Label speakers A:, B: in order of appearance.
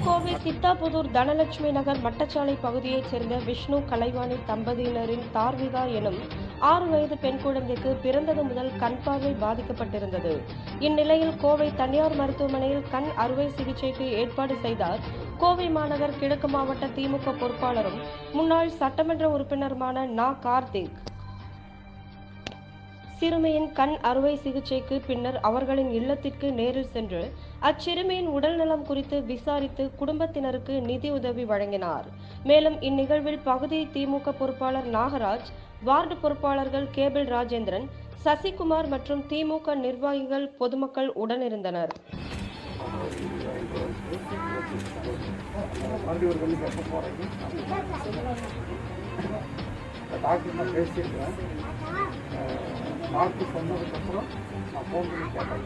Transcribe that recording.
A: கோவை சித்தாபுதூர் தனலட்சுமி நகர் மட்டச்சாலை பகுதியைச் சேர்ந்த விஷ்ணு கலைவாணி தம்பதியினரின் தார்விகா எனும் 6 வயது பெண் குழந்தைக்கு பிறந்தது முதல் கண் பார்வை பாதிக்கப்பட்டிருந்தது. இந்நிலையில் கோவை தனியார் மருத்துவமனையில் கண் அறுவை சிகிச்சைக்கு ஏற்பாடு செய்தார் கோவை மாநகர் கிழக்கு மாவட்ட திமுக பொறுப்பாளரும் முன்னாள் சட்டமன்ற உறுப்பினருமான நா. கார்த்திக். சிறுமியின் கண் அறுவை சிகிச்சைக்கு பின்னர் அவர்களின் இல்லத்திற்கு நேரில் சென்று அச்சிறுமியின் உடல்நலம் குறித்து விசாரித்து குடும்பத்தினருக்கு நிதி உதவி வழங்கினார். மேலும் இந்நிகழ்வில் பகுதி திமுக பொறுப்பாளர் நாகராஜ், வார்டு பொறுப்பாளர்கள் கேபிள் ராஜேந்திரன், சசிகுமார் மற்றும் திமுக நிர்வாகிகள், பொதுமக்கள் உடனிருந்தனர்.
B: டாக்டர் நான் பேசியிருக்கேன். டாக்டர் சொன்னதுக்கப்புறம் நான் ஃபோன் பண்ணி கேட்டேன்.